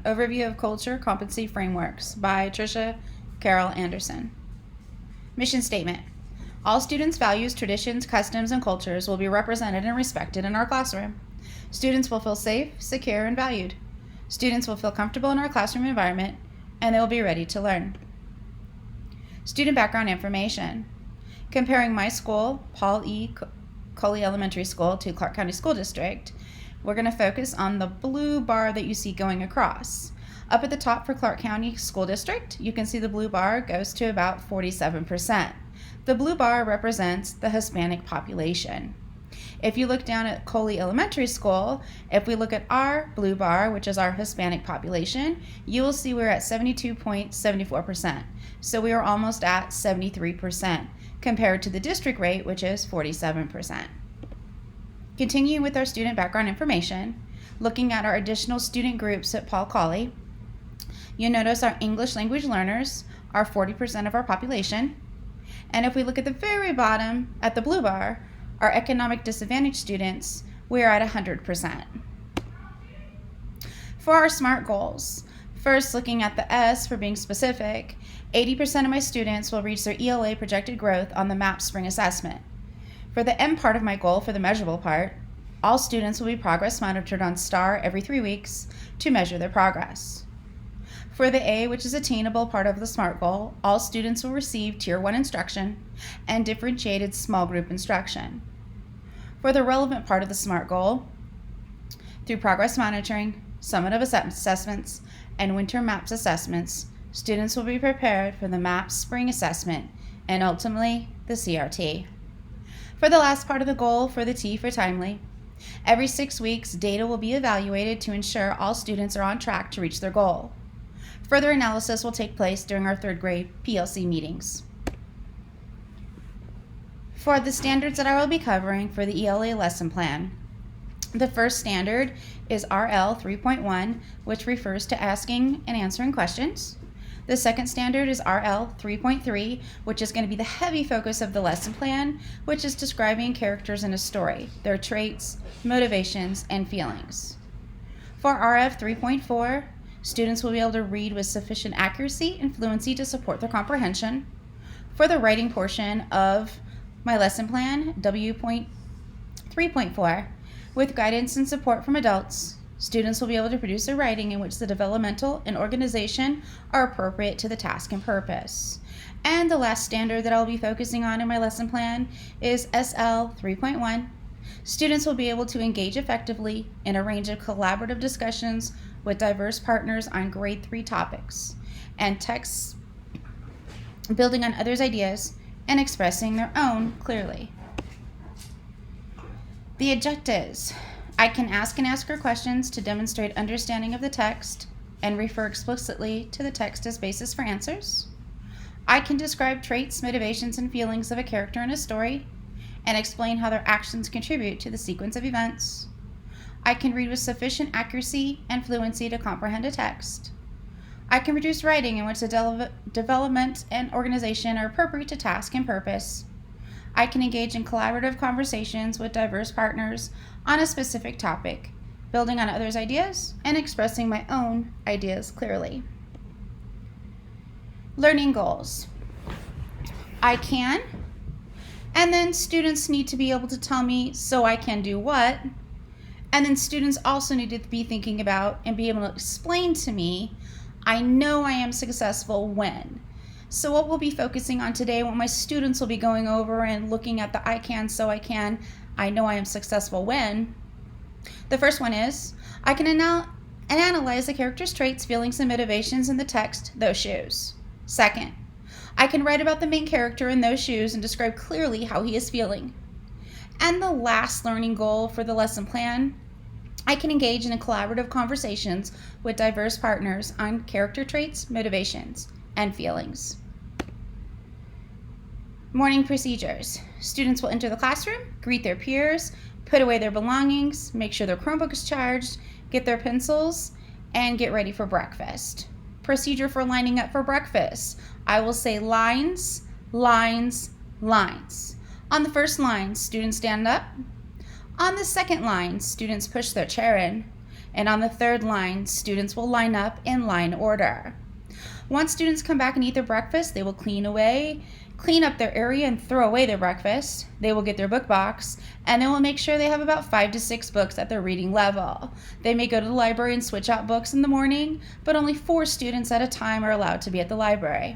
Capstone, Overview of Culture Competency Frameworks by Tricia Carroll Anderson. Mission Statement. All students' values, traditions, customs, and cultures will be represented and respected in our classroom. Students will feel safe, secure, and valued. Students will feel comfortable in our classroom environment, and they will be ready to learn. Student background information. Comparing my school, Paul E. Coley Elementary School, to Clark County School District, we're going to focus on the blue bar that you see going across. Up at the top for Clark County School District, you can see the blue bar goes to about 47%. The blue bar represents the Hispanic population. If you look down at Coley Elementary School, if we look at our blue bar, which is our Hispanic population, you will see we're at 72.74%. So we are almost at 73% compared to the district rate, which is 47%. Continuing with our student background information, looking at our additional student groups at Paul Coley, you'll notice our English language learners are 40% of our population. And if we look at the very bottom at the blue bar, our economic disadvantaged students, we are at 100%. For our SMART goals, first looking at the S for being specific, 80% of my students will reach their ELA projected growth on the MAP spring assessment. For the M part of my goal, for the measurable part, all students will be progress monitored on STAR every 3 weeks to measure their progress. For the A, which is attainable part of the SMART goal, all students will receive Tier 1 instruction and differentiated small group instruction. For the relevant part of the SMART goal, through progress monitoring, summative assessments, and winter MAPS assessments, students will be prepared for the MAPS spring assessment and ultimately the CRT. For the last part of the goal, for the T for timely, every 6 weeks, data will be evaluated to ensure all students are on track to reach their goal. Further analysis will take place during our 3rd grade PLC meetings. For the standards that I will be covering for the ELA lesson plan, the first standard is RL 3.1, which refers to asking and answering questions. The second standard is RL 3.3, which is going to be the heavy focus of the lesson plan, which is describing characters in a story, their traits, motivations, and feelings. For RF 3.4, students will be able to read with sufficient accuracy and fluency to support their comprehension. For the writing portion of my lesson plan, W.3.4, with guidance and support from adults, students will be able to produce a writing in which the developmental and organization are appropriate to the task and purpose. And the last standard that I'll be focusing on in my lesson plan is SL 3.1. Students will be able to engage effectively in a range of collaborative discussions with diverse partners on grade 3 topics and texts, building on others' ideas and expressing their own clearly. The objectives. I can ask and ask her questions to demonstrate understanding of the text and refer explicitly to the text as basis for answers. I can describe traits, motivations, and feelings of a character in a story and explain how their actions contribute to the sequence of events. I can read with sufficient accuracy and fluency to comprehend a text. I can produce writing in which the development and organization are appropriate to task and purpose. I can engage in collaborative conversations with diverse partners on a specific topic, building on others' ideas and expressing my own ideas clearly. Learning goals. I can, and then students need to be able to tell me so I can do what, and then students also need to be thinking about and be able to explain to me, I know I am successful when. So what we'll be focusing on today, what my students will be going over and looking at the I can, so I can, I know I am successful when. The first one is, I can analyze the character's traits, feelings, and motivations in the text, those shoes. Second, I can write about the main character in those shoes and describe clearly how he is feeling. And the last learning goal for the lesson plan, I can engage in collaborative conversations with diverse partners on character traits, motivations, and feelings. Morning procedures. Students will enter the classroom, greet their peers, put away their belongings, make sure their Chromebook is charged, get their pencils, and get ready for breakfast. Procedure for lining up for breakfast. I will say lines, lines, lines. On the first line, students stand up. On the second line, students push their chair in. And on the third line, students will line up in line order. Once students come back and eat their breakfast, they will clean up their area and throw away their breakfast. They will get their book box, and they will make sure they have about 5 to 6 books at their reading level. They may go to the library and switch out books in the morning, but only 4 students at a time are allowed to be at the library.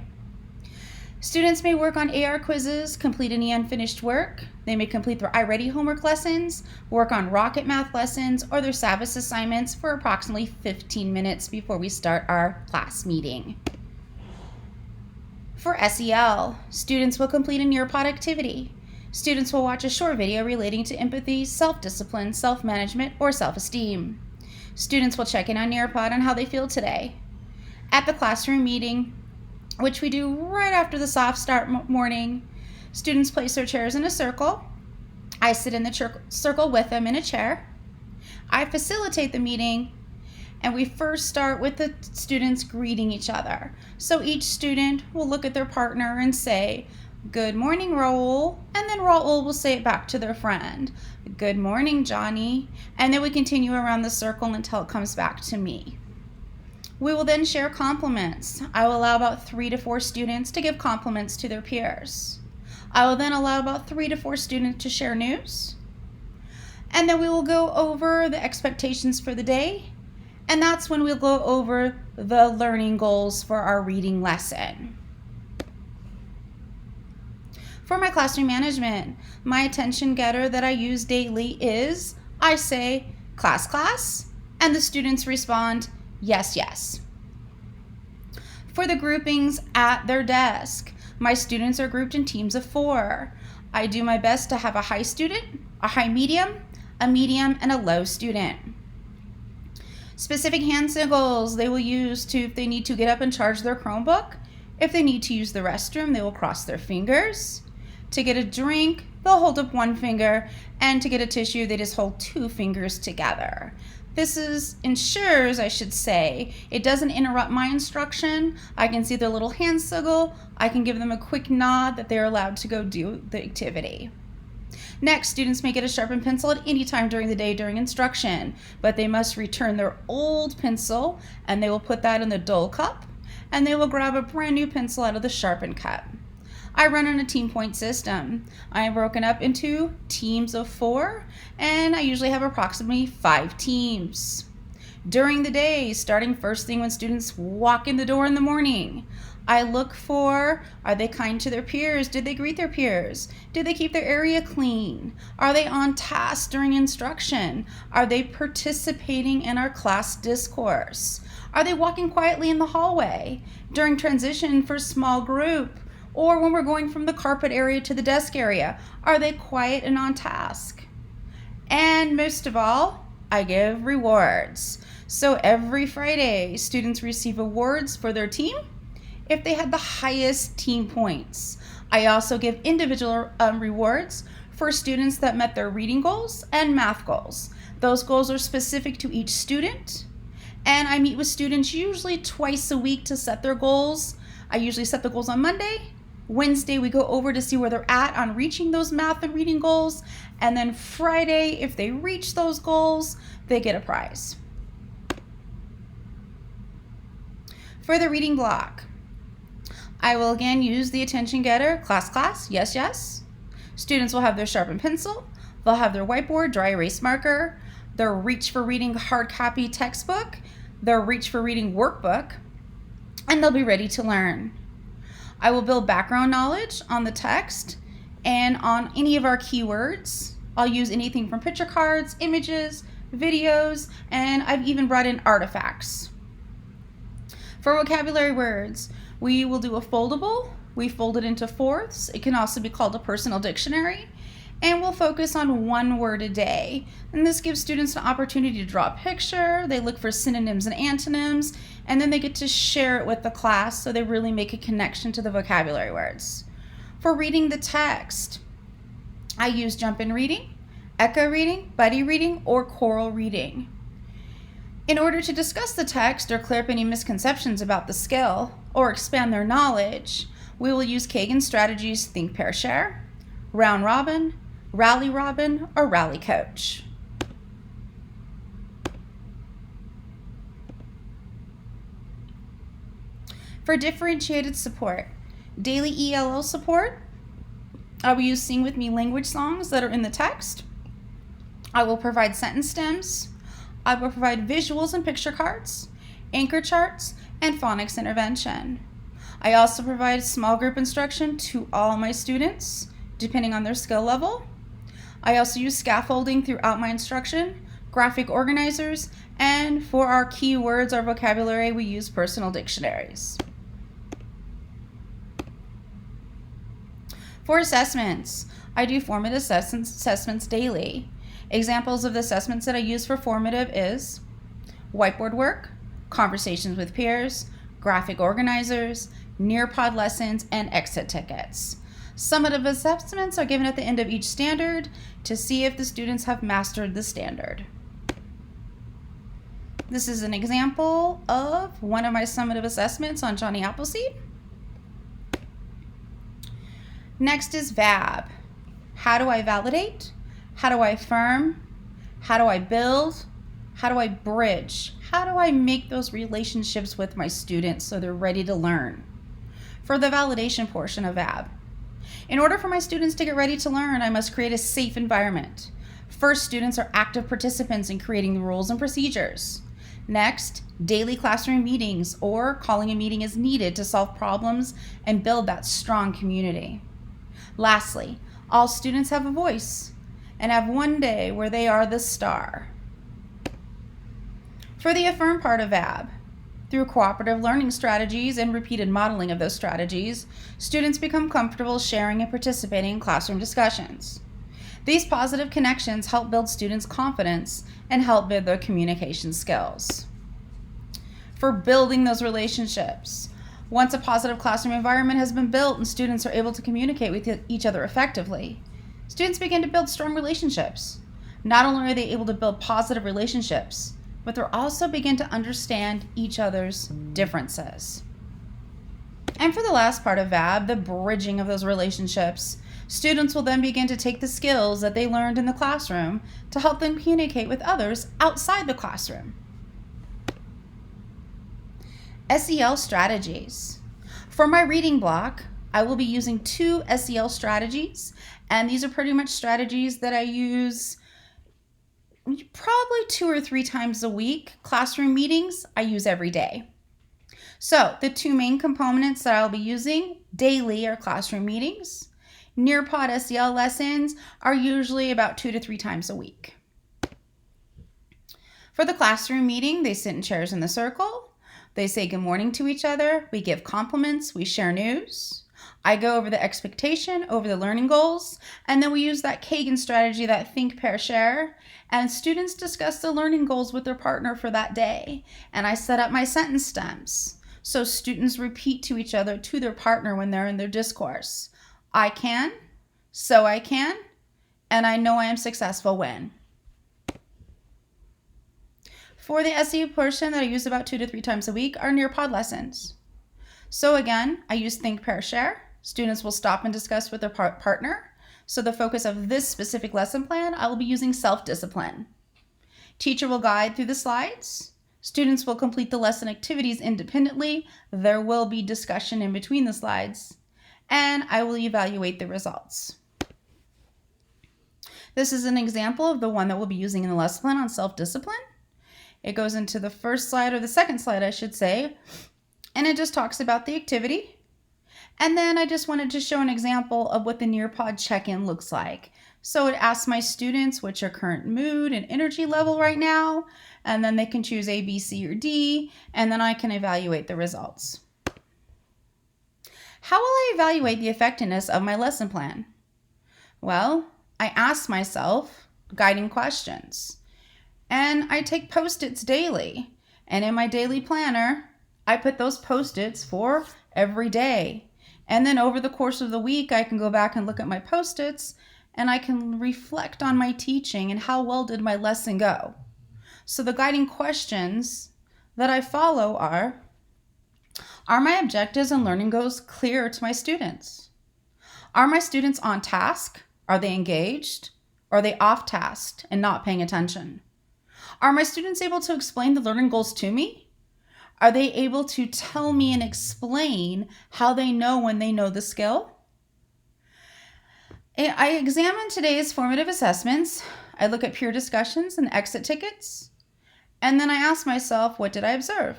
Students may work on AR quizzes, complete any unfinished work. They may complete their iReady homework lessons, work on Rocket Math lessons, or their Savvas assignments for approximately 15 minutes before we start our class meeting. For SEL, students will complete a Nearpod activity. Students will watch a short video relating to empathy, self-discipline, self-management, or self-esteem. Students will check in on Nearpod on how they feel today. At the classroom meeting, which we do right after the soft start morning, students place their chairs in a circle. I sit in the circle with them in a chair. I facilitate the meeting, and we first start with the students greeting each other. So each student will look at their partner and say, "Good morning, Raul," and then Raul will say it back to their friend, "Good morning, Johnny," and then we continue around the circle until it comes back to me. We will then share compliments. I will allow about 3 to 4 students to give compliments to their peers. I will then allow about 3 to 4 students to share news. And then we will go over the expectations for the day. And that's when we'll go over the learning goals for our reading lesson. For my classroom management, my attention getter that I use daily is, I say, "Class, class," and the students respond, "Yes, yes." For the groupings at their desk, my students are grouped in teams of 4. I do my best to have a high student, a high medium, a medium, and a low student. Specific hand signals they will use if they need to get up and charge their Chromebook. If they need to use the restroom, they will cross their fingers. To get a drink, they'll hold up 1 finger, and to get a tissue, they just hold 2 fingers together. This ensures, it doesn't interrupt my instruction. I can see their little hand signal. I can give them a quick nod that they're allowed to go do the activity. Next, students may get a sharpened pencil at any time during the day during instruction, but they must return their old pencil, and they will put that in the dull cup, and they will grab a brand new pencil out of the sharpened cup. I run on a team point system. I am broken up into teams of 4, and I usually have approximately 5 teams. During the day, starting first thing when students walk in the door in the morning, I look for, are they kind to their peers? Did they greet their peers? Did they keep their area clean? Are they on task during instruction? Are they participating in our class discourse? Are they walking quietly in the hallway? During transition for small group, or when we're going from the carpet area to the desk area, are they quiet and on task? And most of all, I give rewards. So every Friday, students receive awards for their team if they had the highest team points. I also give individual rewards for students that met their reading goals and math goals. Those goals are specific to each student, and I meet with students usually twice a week to set their goals. I usually set the goals on Monday. Wednesday, we go over to see where they're at on reaching those math and reading goals, and then Friday, if they reach those goals, they get a prize. For the reading block, I will again use the attention getter, class, class, yes, yes. Students will have their sharpened pencil, they'll have their whiteboard, dry erase marker, their reach for reading hard copy textbook, their reach for reading workbook, and they'll be ready to learn. I will build background knowledge on the text and on any of our keywords. I'll use anything from picture cards, images, videos, and I've even brought in artifacts. For vocabulary words, we will do a foldable. We fold it into fourths. It can also be called a personal dictionary. And we'll focus on 1 word a day. And this gives students an opportunity to draw a picture. They look for synonyms and antonyms, and then they get to share it with the class so they really make a connection to the vocabulary words. For reading the text, I use jump-in reading, echo reading, buddy reading, or choral reading. In order to discuss the text or clear up any misconceptions about the skill or expand their knowledge, we will use Kagan's strategies Think, Pair, Share, Round Robin, Rally Robin, or Rally Coach. For differentiated support, daily ELL support, I will use Sing With Me language songs that are in the text. I will provide sentence stems. I will provide visuals and picture cards, anchor charts, and phonics intervention. I also provide small group instruction to all my students, depending on their skill level. I also use scaffolding throughout my instruction, graphic organizers, and for our keywords, our vocabulary, we use personal dictionaries. For assessments, I do formative assessments daily. Examples of the assessments that I use for formative is whiteboard work, conversations with peers, graphic organizers, Nearpod lessons, and exit tickets. Summative assessments are given at the end of each standard to see if the students have mastered the standard. This is an example of one of my summative assessments on Johnny Appleseed. Next is VAB. How do I validate? How do I affirm? How do I build? How do I bridge? How do I make those relationships with my students so they're ready to learn? For the validation portion of VAB, in order for my students to get ready to learn, I must create a safe environment. First, students are active participants in creating the rules and procedures. Next, daily classroom meetings or calling a meeting as needed to solve problems and build that strong community. Lastly, all students have a voice and have one day where they are the star. For the affirm part of VAB, through cooperative learning strategies and repeated modeling of those strategies, students become comfortable sharing and participating in classroom discussions. These positive connections help build students' confidence and help build their communication skills. For building those relationships, once a positive classroom environment has been built and students are able to communicate with each other effectively, students begin to build strong relationships. Not only are they able to build positive relationships, but they'll also begin to understand each other's differences. And for the last part of VAB, the bridging of those relationships, students will then begin to take the skills that they learned in the classroom to help them communicate with others outside the classroom. SEL strategies. For my reading block, I will be using 2 SEL strategies, and these are pretty much strategies that I use probably 2 or 3 times a week. Classroom meetings, I use every day. So the 2 main components that I'll be using daily are classroom meetings. Nearpod SEL lessons are usually about 2 to 3 times a week. For the classroom meeting, they sit in chairs in the circle. They say good morning to each other. We give compliments. We share news. I go over the expectation, over the learning goals, and then we use that Kagan strategy, that think, pair, share, and students discuss the learning goals with their partner for that day. And I set up my sentence stems. So students repeat to each other, to their partner when they're in their discourse. I can, so I can, and I know I am successful when. For the SEL portion that I use about 2 to 3 times a week are Nearpod lessons. So again, I use think, pair, share. Students will stop and discuss with their partner. So the focus of this specific lesson plan, I will be using self-discipline. Teacher will guide through the slides. Students will complete the lesson activities independently. There will be discussion in between the slides, and I will evaluate the results. This is an example of the one that we'll be using in the lesson plan on self-discipline. It goes into the first slide, or the second slide, I should say, and it just talks about the activity. And then I just wanted to show an example of what the Nearpod check-in looks like. So it asks my students what's your current mood and energy level right now, and then they can choose A, B, C, or D, and then I can evaluate the results. How will I evaluate the effectiveness of my lesson plan? Well, I ask myself guiding questions, and I take Post-its daily, and in my daily planner, I put those Post-its for every day. And then over the course of the week, I can go back and look at my Post-its and I can reflect on my teaching and how well did my lesson go. So the guiding questions that I follow are my objectives and learning goals clear to my students? Are my students on task? Are they engaged? Are they off task and not paying attention? Are my students able to explain the learning goals to me? Are they able to tell me and explain how they know when they know the skill? I examine today's formative assessments. I look at peer discussions and exit tickets. And then I ask myself, what did I observe?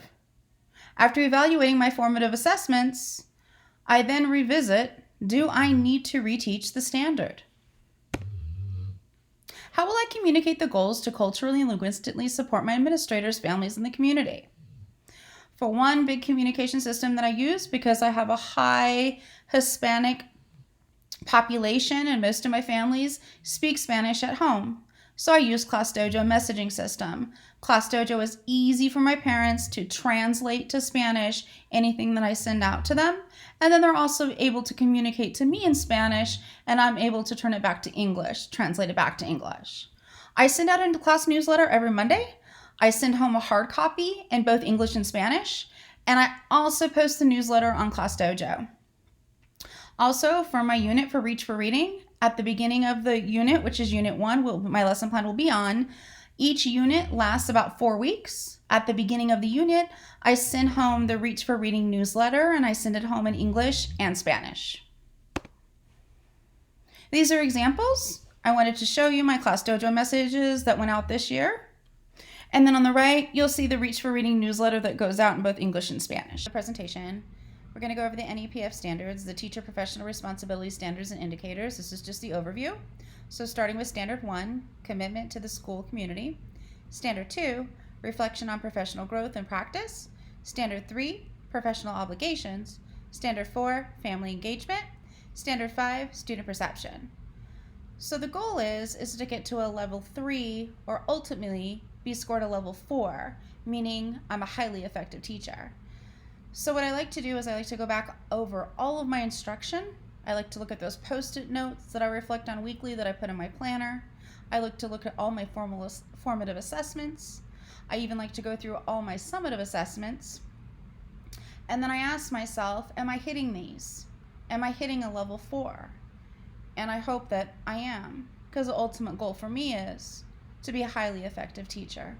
After evaluating my formative assessments, I then revisit, do I need to reteach the standard? How will I communicate the goals to culturally and linguistically support my administrators, families, and the community? For one, big communication system that I use, because I have a high Hispanic population and most of my families speak Spanish at home. So I use ClassDojo messaging system. ClassDojo is easy for my parents to translate to Spanish anything that I send out to them. And then they're also able to communicate to me in Spanish, and I'm able to turn it back to English, translate it back to English. I send out a class newsletter every Monday. I send home a hard copy in both English and Spanish. And I also post the newsletter on ClassDojo. Also, for my unit for Reach for Reading, at the beginning of the unit, which is Unit 1, my lesson plan will be on, each unit lasts about 4 weeks. At the beginning of the unit, I send home the Reach for Reading newsletter, and I send it home in English and Spanish. These are examples. I wanted to show you my ClassDojo messages that went out this year. And then on the right, you'll see the Reach for Reading newsletter that goes out in both English and Spanish. The presentation. We're going to go over the NEPF standards, the Teacher Professional Responsibility Standards and Indicators. This is just the overview. So starting with Standard 1, Commitment to the School Community. Standard 2, Reflection on Professional Growth and Practice. Standard 3, Professional Obligations. Standard 4, Family Engagement. Standard 5, Student Perception. So the goal is to get to a level 3 or ultimately be scored a level 4, meaning I'm a highly effective teacher. So what I like to do is I like to go back over all of my instruction. I like to look at those post-it notes that I reflect on weekly that I put in my planner. I like to look at all my formative assessments. I even like to go through all my summative assessments. And then I ask myself, am I hitting these? Am I hitting a level 4? And I hope that I am, because the ultimate goal for me is to be a highly effective teacher.